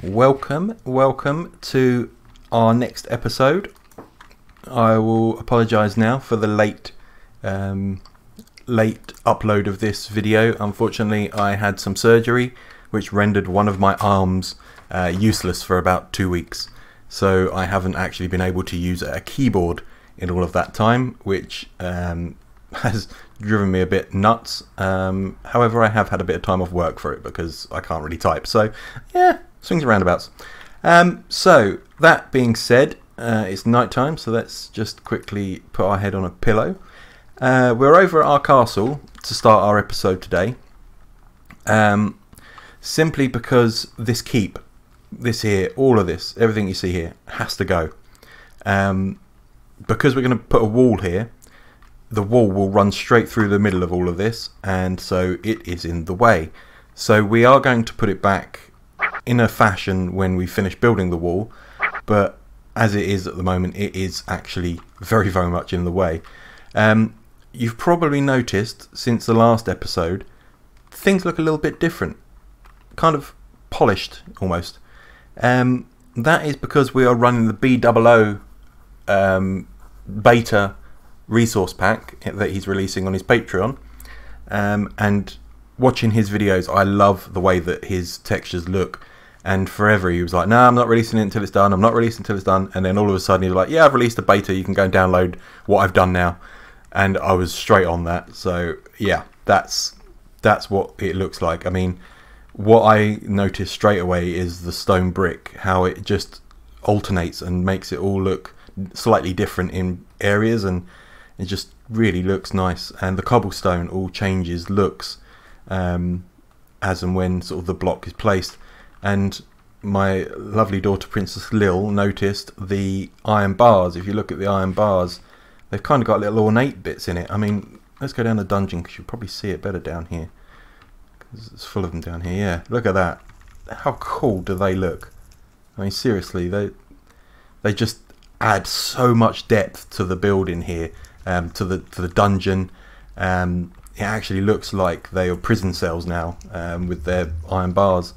Welcome to our next episode. I will apologise now for the late upload of this video. Unfortunately, I had some surgery which rendered one of my arms useless for about 2 weeks. So I haven't actually been able to use a keyboard in all of that time, which has driven me a bit nuts. However, I have had a bit of time off work for it because I can't really type. So yeah, swings and roundabouts. So that being said, it's night time, so let's just quickly put our head on a pillow. We're over at our castle to start our episode today, simply because this keep, this here, all of this, everything you see here has to go. Because we're going to put a wall here, the wall will run straight through the middle of all of this, and so it is in the way. So we are going to put it back in a fashion when we finish building the wall, but as it is at the moment, it is actually very much in the way. You've probably noticed since the last episode, things look a little bit different, kind of polished almost. That is because we are running the BOO beta resource pack that he's releasing on his Patreon, and watching his videos, I love the way that his textures look. And forever he was like, no, I'm not releasing it until it's done, I'm not releasing it until it's done. And then all of a sudden he was like, yeah, I've released a beta, you can go and download what I've done now. And I was straight on that. So yeah, that's what it looks like. I mean, what I noticed straight away is the stone brick, how it just alternates and makes it all look slightly different in areas, and it just really looks nice. And the cobblestone all changes looks as and when sort of the block is placed. And my lovely daughter Princess Lil noticed the iron bars. If you look at the iron bars, they've kind of got little ornate bits in it. I mean, let's go down the dungeon because you'll probably see it better down here, because it's full of them down here. Yeah, look at that. How cool do they look? I mean, seriously, they just add so much depth to the building here, to the dungeon. It actually looks like they are prison cells now, with their iron bars.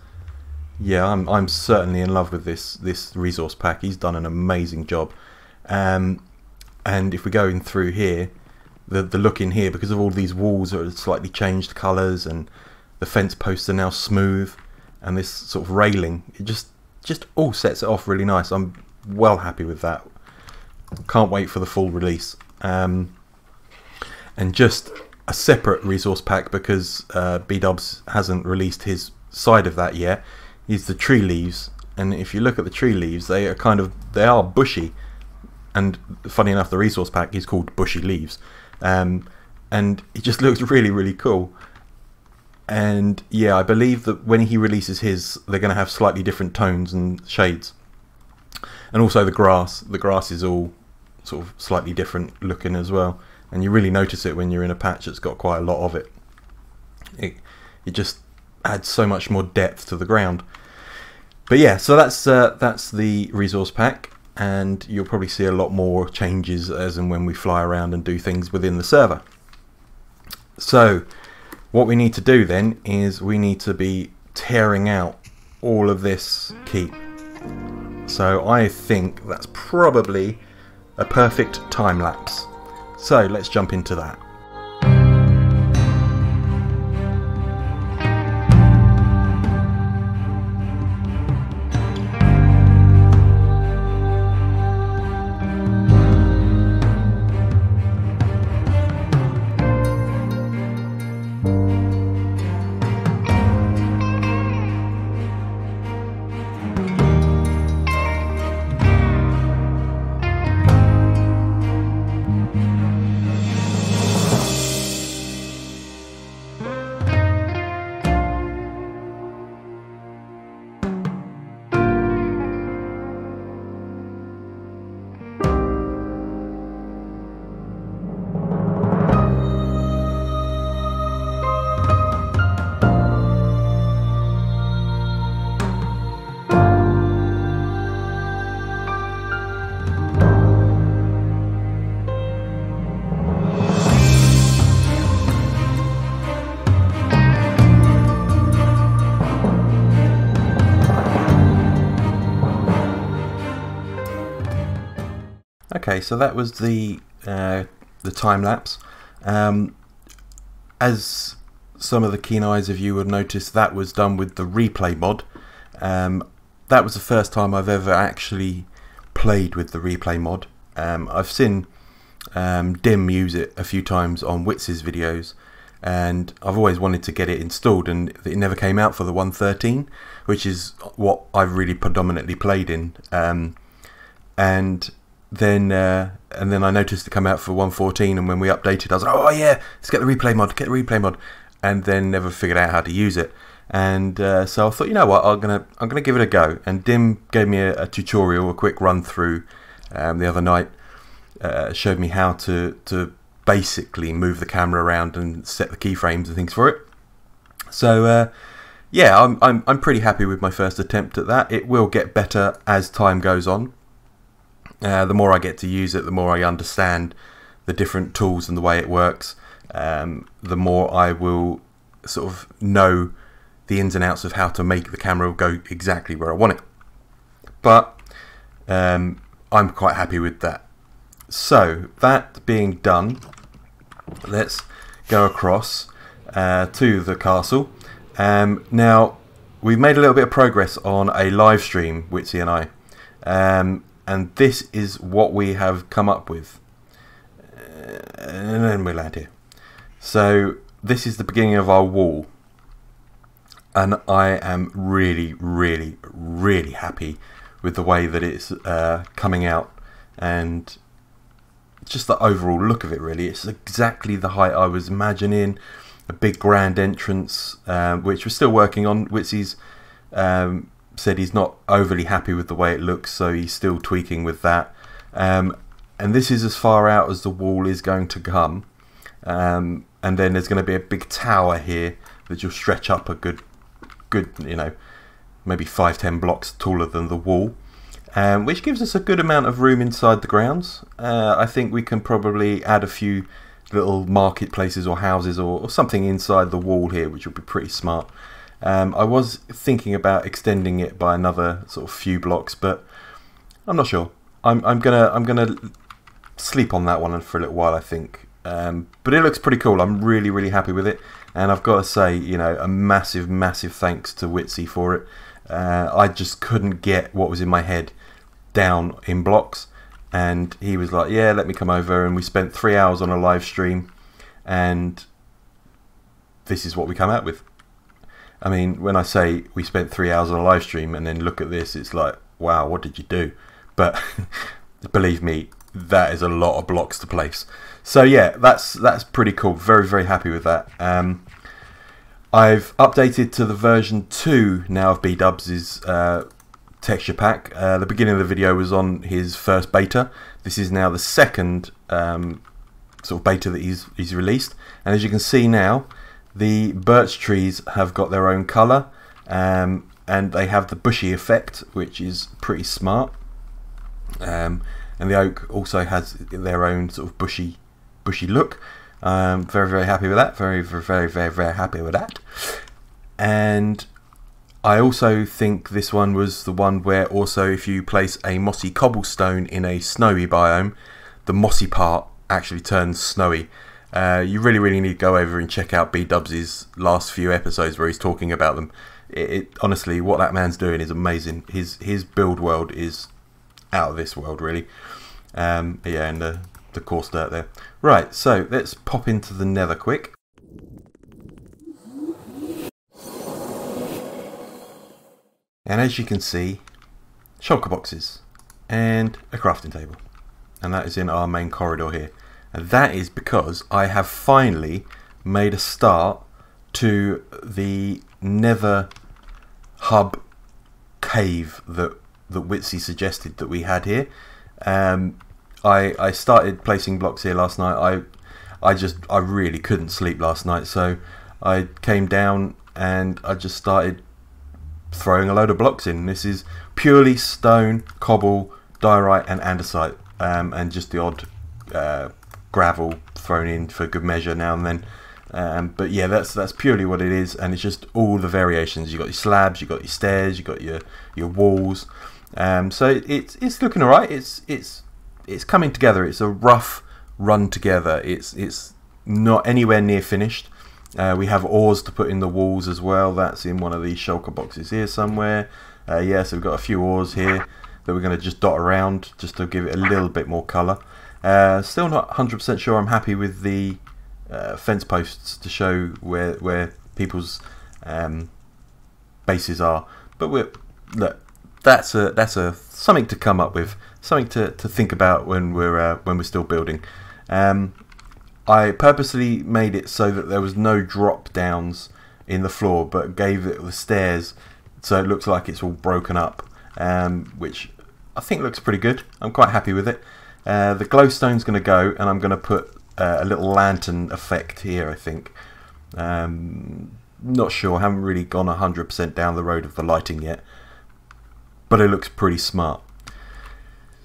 Yeah, I'm certainly in love with this resource pack. He's done an amazing job. And if we go in through here, the look in here, because of all these walls are slightly changed colours, and the fence posts are now smooth, and this sort of railing, it just all sets it off really nice. I'm well happy with that. Can't wait for the full release. And just a separate resource pack, because B-Dubs hasn't released his side of that yet, is the tree leaves. And if you look at the tree leaves, they are bushy, and funny enough, the resource pack is called Bushy Leaves, and it just looks really cool. And yeah, I believe that when he releases his, they're going to have slightly different tones and shades. And also the grass is all sort of slightly different looking as well, and you really notice it when you're in a patch that's got quite a lot of it. It just adds so much more depth to the ground. But yeah, so that's the resource pack, and you'll probably see a lot more changes as and when we fly around and do things within the server. So what we need to do then is we need to be tearing out all of this keep. So I think that's probably a perfect time lapse. So let's jump into that. Okay, so that was the time lapse. As some of the keen eyes of you would notice, that was done with the replay mod. That was the first time I've ever actually played with the replay mod. I've seen Dim use it a few times on Witz's videos, and I've always wanted to get it installed, and it never came out for the 1.13, which is what I've really predominantly played in. And then I noticed it come out for 1.14, and when we updated, I was like, oh yeah, let's get the replay mod, and then never figured out how to use it. And so I thought, you know what, I'm gonna give it a go. And Dim gave me a tutorial, a quick run through the other night. Showed me how to basically move the camera around and set the keyframes and things for it. So yeah, I'm pretty happy with my first attempt at that. It will get better as time goes on. The more I get to use it, the more I understand the different tools and the way it works. The more I will sort of know the ins and outs of how to make the camera go exactly where I want it. But I'm quite happy with that. So that being done, let's go across to the castle. Now we've made a little bit of progress on a live stream, Witsy and I, and this is what we have come up with. And then we'll land here. So this is the beginning of our wall, and I am really, really, really happy with the way that it's coming out, and just the overall look of it. Really, it's exactly the height I was imagining. A big grand entrance, which we're still working on. Witsy's said he's not overly happy with the way it looks, so he's still tweaking with that. And this is as far out as the wall is going to come. And then there's going to be a big tower here that will stretch up a good, you know, maybe 5-10 blocks taller than the wall. Which gives us a good amount of room inside the grounds. I think we can probably add a few little marketplaces or houses or something inside the wall here, which would be pretty smart. I was thinking about extending it by another sort of few blocks, but I'm not sure. I'm gonna sleep on that one for a little while, I think. But it looks pretty cool. I'm really, really happy with it, and I've got to say, you know, a massive, massive thanks to Witsy for it. I just couldn't get what was in my head down in blocks, and he was like, yeah, let me come over, and we spent 3 hours on a live stream, and this is what we come out with. I mean, when I say we spent 3 hours on a live stream and then look at this, it's like, wow, what did you do? But believe me, that is a lot of blocks to place. So yeah, that's pretty cool. Very, very happy with that. I've updated to the version 2 now of B-Dubs' texture pack. The beginning of the video was on his first beta. This is now the second sort of beta that he's released, and as you can see now, the birch trees have got their own colour, and they have the bushy effect, which is pretty smart. And the oak also has their own sort of bushy look. Very, very happy with that. Very, very, very, very happy with that. And I also think this one was the one where also if you place a mossy cobblestone in a snowy biome, the mossy part actually turns snowy. You really, really need to go over and check out B-Dubs' last few episodes where he's talking about them. Honestly, what that man's doing is amazing. His build world is out of this world, really. Yeah, and the coarse dirt there. Right, so let's pop into the nether quick. And as you can see, shulker boxes and a crafting table, and that is in our main corridor here. And that is because I have finally made a start to the nether hub cave that Witsy suggested that we had here. I started placing blocks here last night. I really couldn't sleep last night, so I came down and I just started throwing a load of blocks in. This is purely stone, cobble, diorite and andesite, and just the odd gravel thrown in for good measure now and then. But yeah, that's purely what it is, and it's just all the variations. You've got your slabs, you've got your stairs, you've got your walls. So it's looking alright. It's it's coming together. It's a rough run together. It's not anywhere near finished. We have oars to put in the walls as well. That's in one of these shulker boxes here somewhere. Yeah, so we've got a few oars here that we're going to just dot around just to give it a little bit more colour. Still not 100% sure I'm happy with the fence posts to show where people's bases are, but look, that's a something to come up with, something to think about when we're still building. I purposely made it so that there was no drop downs in the floor, but gave it the stairs so it looks like it's all broken up, which I think looks pretty good. I'm quite happy with it. The glowstone's going to go, and I'm going to put a little lantern effect here, I think. Not sure, haven't really gone 100% down the road of the lighting yet, but it looks pretty smart.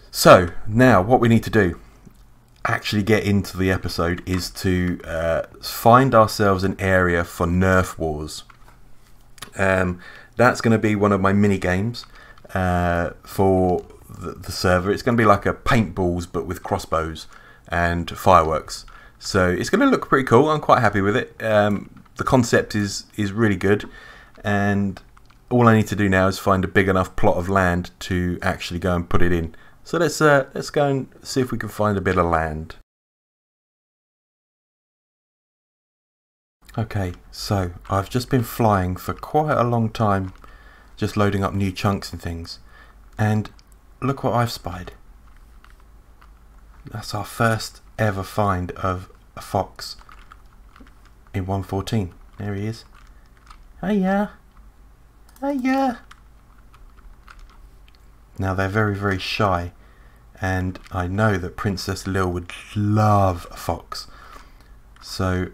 So now what we need to do, actually get into the episode, is to find ourselves an area for Nerf Wars. That's going to be one of my mini games for the server. It's going to be like a paintballs but with crossbows and fireworks. So it's going to look pretty cool. I'm quite happy with it. The concept is really good, and all I need to do now is find a big enough plot of land to actually go and put it in. So let's go and see if we can find a bit of land. Okay, so I've just been flying for quite a long time, just loading up new chunks and things, and look what I've spied. That's our first ever find of a fox in 1.14. There he is. Hiya! Hiya! Now they're very, very shy, and I know that Princess Lil would love a fox, so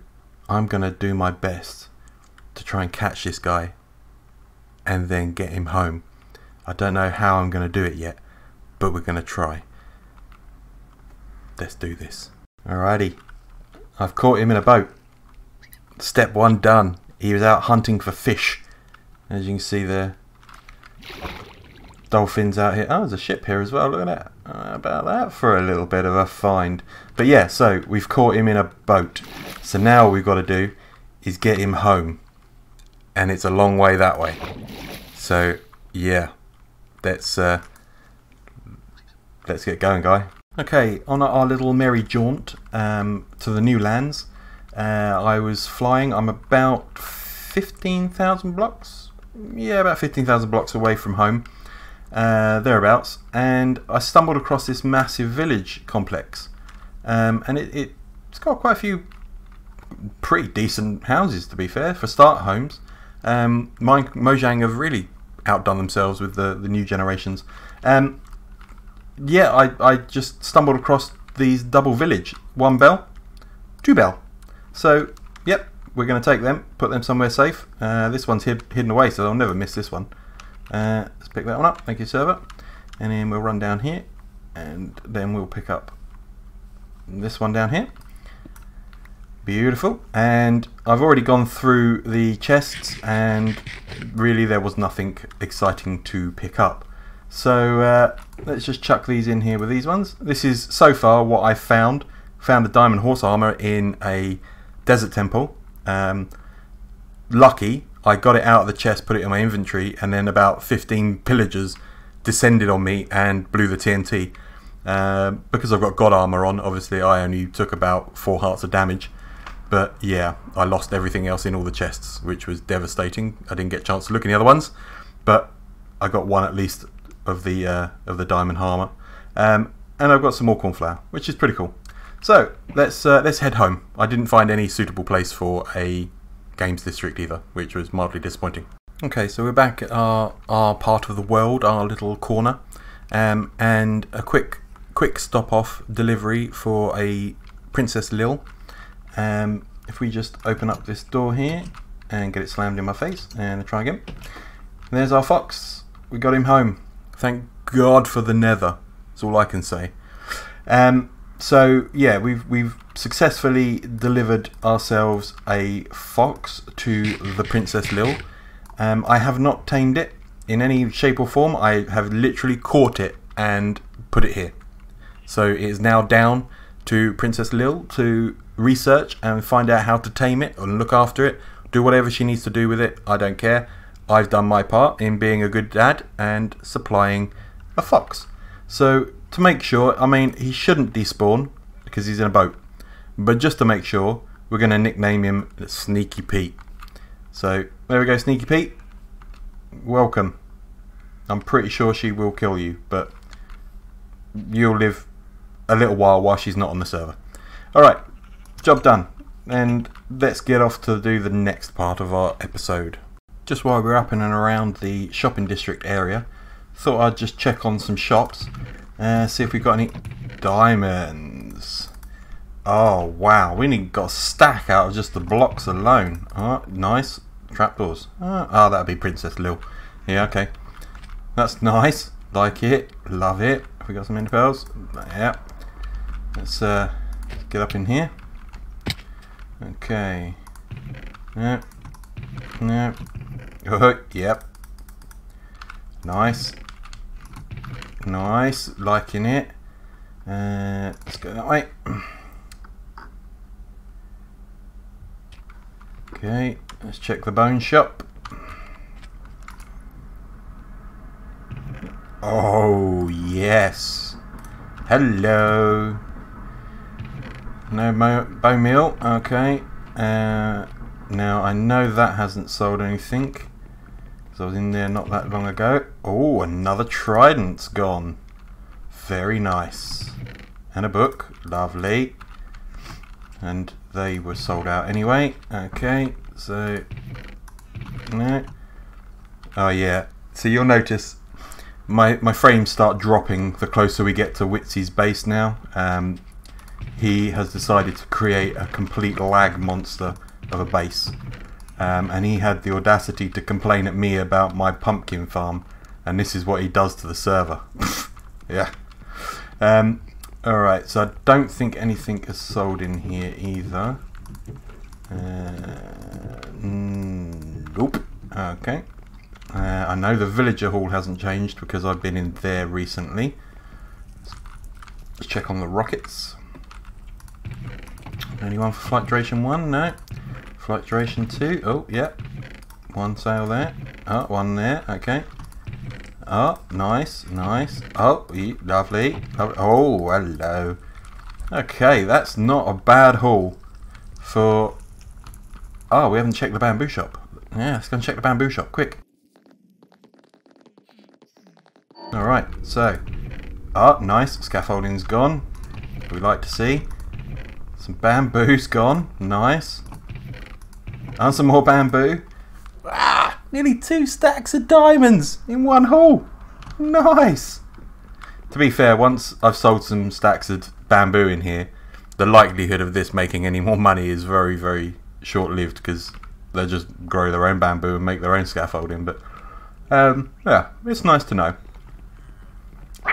I'm going to do my best to try and catch this guy and then get him home. I don't know how I'm going to do it yet, but we're going to try. Let's do this. Alrighty, I've caught him in a boat. Step 1 done. He was out hunting for fish. As you can see there, dolphins out here. Oh, there's a ship here as well. Look at that. How about that for a little bit of a find? But yeah, so we've caught him in a boat. So now what we've got to do is get him home, and it's a long way that way. So yeah, let's get going, guy. Okay, on our little merry jaunt to the new lands. I was flying. I'm about 15,000 blocks. Yeah, about 15,000 blocks away from home, thereabouts. And I stumbled across this massive village complex, and it's got quite a few pretty decent houses, to be fair, for start homes. Mojang have really outdone themselves with the new generations. Yeah, I just stumbled across these double village. 1 bell, 2 bell. So, yep, we're going to take them, put them somewhere safe. This one's hidden away, so I'll never miss this one. Let's pick that one up. Thank you, server. And then we'll run down here, and then we'll pick up this one down here. Beautiful. And I've already gone through the chests, and really there was nothing exciting to pick up. So let's just chuck these in here with these ones. This is so far what I've found. Found a diamond horse armor in a desert temple. Lucky I got it out of the chest, put it in my inventory, and then about 15 pillagers descended on me and blew the TNT. Because I've got god armor on, obviously I only took about 4 hearts of damage. But yeah, I lost everything else in all the chests, which was devastating. I didn't get a chance to look in the other ones, but I got one at least of the diamond armor, and I've got some more cornflower, which is pretty cool. So let's head home. I didn't find any suitable place for a games district either, which was mildly disappointing. Okay, so we're back at our part of the world, our little corner, and a quick stop off delivery for a Princess Lil. If we just open up this door here and get it slammed in my face and try again. And there's our fox. We got him home. Thank God for the nether. That's all I can say. So yeah, we've successfully delivered ourselves a fox to the Princess Lil. I have not tamed it in any shape or form. I have literally caught it and put it here. So it is now down to Princess Lil to research and find out how to tame it and look after it, do whatever she needs to do with it. I don't care. I've done my part in being a good dad and supplying a fox. So to make sure, I mean, he shouldn't despawn because he's in a boat, but just to make sure, we're going to nickname him Sneaky Pete. So there we go, Sneaky Pete. Welcome. I'm pretty sure she will kill you, but you'll live a little while she's not on the server. Alright, job done. And let's get off to do the next part of our episode. Just while we're up in and around the shopping district area, thought I'd just check on some shops, see if we've got any diamonds. Oh wow, we got a stack out of just the blocks alone. Oh, nice. Trapdoors. Oh, that'd be Princess Lil. Yeah, okay. That's nice. Like it. Love it. Have we got some ender pearls? Yeah. Let's get up in here. Okay. Yeah. Yeah. Oh, yep. Nice. Nice. Liking it. Let's go that way. Okay. Let's check the bone shop. Oh, yes. Hello. No bone meal. Okay. Now, I know that hasn't sold anything, because I was in there not that long ago. Oh, another trident's gone. Very nice. And a book. Lovely. And they were sold out anyway. Okay, so... no. Oh, yeah. So you'll notice my frames start dropping the closer we get to Witsy's base now. He has decided to create a complete lag monster of a base, and he had the audacity to complain at me about my pumpkin farm, and this is what he does to the server. Yeah. Alright, so I don't think anything is sold in here either. Nope. Okay. I know the villager hall hasn't changed because I've been in there recently. Let's check on the rockets. Anyone for flight duration 1? No. Flight duration 2? Oh, yep. One sail there. Oh, one there. Okay. Oh, nice, nice. Oh, lovely. Oh, hello. Okay, that's not a bad haul for... oh, we haven't checked the bamboo shop. Yeah, let's go and check the bamboo shop, quick. Alright, so... oh, nice. Scaffolding's gone. We like to see. Some bamboo's gone. Nice. And some more bamboo. Ah, nearly 2 stacks of diamonds in one haul. Nice. To be fair, once I've sold some stacks of bamboo in here, the likelihood of this making any more money is very, very short-lived, because they'll just grow their own bamboo and make their own scaffolding. But yeah, it's nice to know.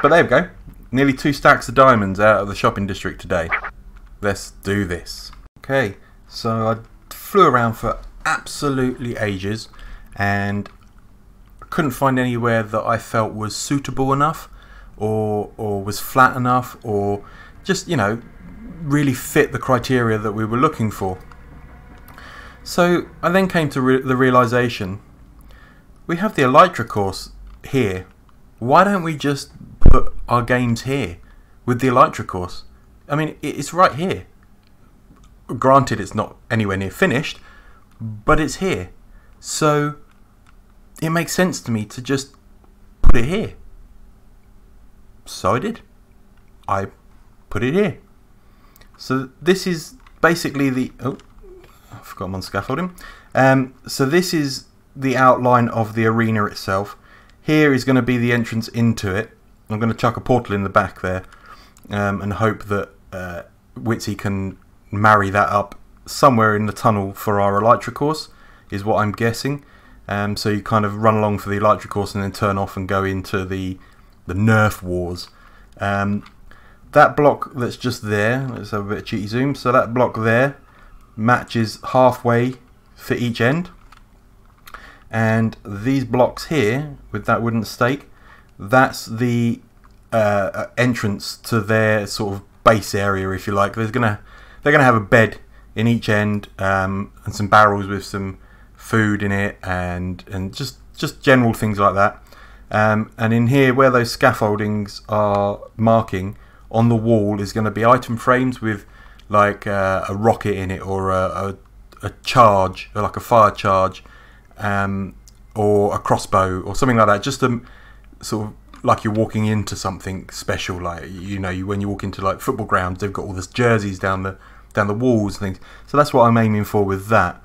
But there we go. Nearly 2 stacks of diamonds out of the shopping district today. Let's do this. Okay, so I flew around for absolutely ages and couldn't find anywhere that I felt was suitable enough or was flat enough or just, you know, really fit the criteria that we were looking for. So I then came to the realization, we have the Elytra course here. Why don't we just put our games here with the Elytra course? I mean, it's right here. Granted, it's not anywhere near finished, but it's here. So it makes sense to me to just put it here. So I did. I put it here. So this is basically the... oh, I forgot I'm on scaffolding. So this is the outline of the arena itself. Here is going to be the entrance into it. I'm going to chuck a portal in the back there and hope that Witsy can marry that up somewhere in the tunnel for our Elytra course, is what I'm guessing. So you kind of run along for the Elytra course and then turn off and go into the Nerf Wars. That block that's just there, let's have a bit of cheaty zoom, so that block there matches halfway for each end, and these blocks here with that wooden stake, that's the entrance to their sort of base area, if you like. They're gonna have a bed in each end, and some barrels with some food in it, and just general things like that. And in here, where those scaffoldings are marking on the wall, is going to be item frames with like a rocket in it, or a charge, or like a fire charge, or a crossbow or something like that, just to sort of like you're walking into something special, like, you know, when you walk into like football grounds, they've got all this jerseys down the walls and things. So that's what I'm aiming for with that.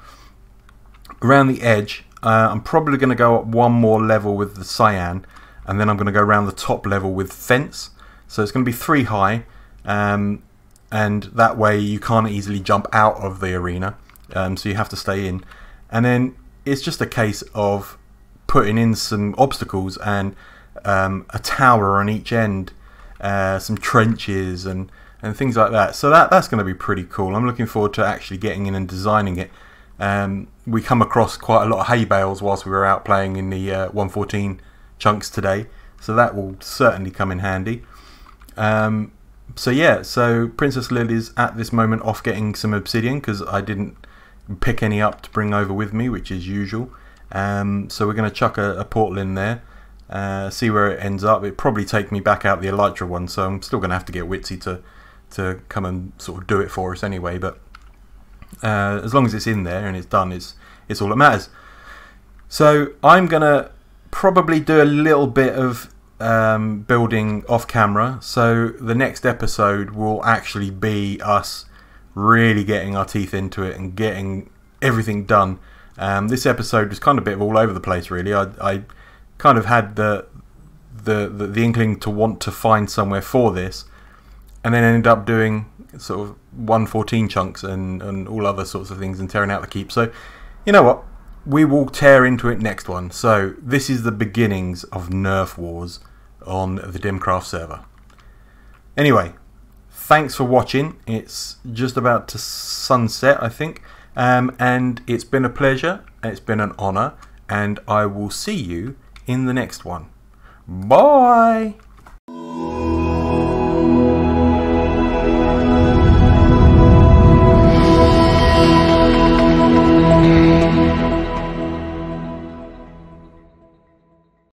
Around the edge, I'm probably going to go up one more level with the cyan, and then I'm going to go around the top level with fence. So it's going to be 3 high, and that way you can't easily jump out of the arena, so you have to stay in. And then it's just a case of putting in some obstacles and a tower on each end, some trenches and things like that. So that's going to be pretty cool. I'm looking forward to actually getting in and designing it. We come across quite a lot of hay bales whilst we were out playing in the 114 chunks today, so that will certainly come in handy. So yeah, so Princess Lily's at this moment off getting some obsidian, because I didn't pick any up to bring over with me, which is usual. So we're going to chuck a portal in there, see where it ends up. It'll probably take me back out the elytra one, so I'm still going to have to get Witsy to come and sort of do it for us anyway, but as long as it's in there and it's done, it's all that matters. So I'm going to probably do a little bit of building off camera, so the next episode will actually be us really getting our teeth into it and getting everything done. This episode was kind of a bit all over the place, really. I kind of had the inkling to want to find somewhere for this, and then ended up doing sort of 114 chunks and all other sorts of things, and tearing out the keep. So you know what, we will tear into it next one. So this is the beginnings of Nerf Wars on the DimCraft server. Anyway, thanks for watching. It's just about to sunset, I think, and it's been a pleasure, it's been an honor, and I will see you in the next one. Bye.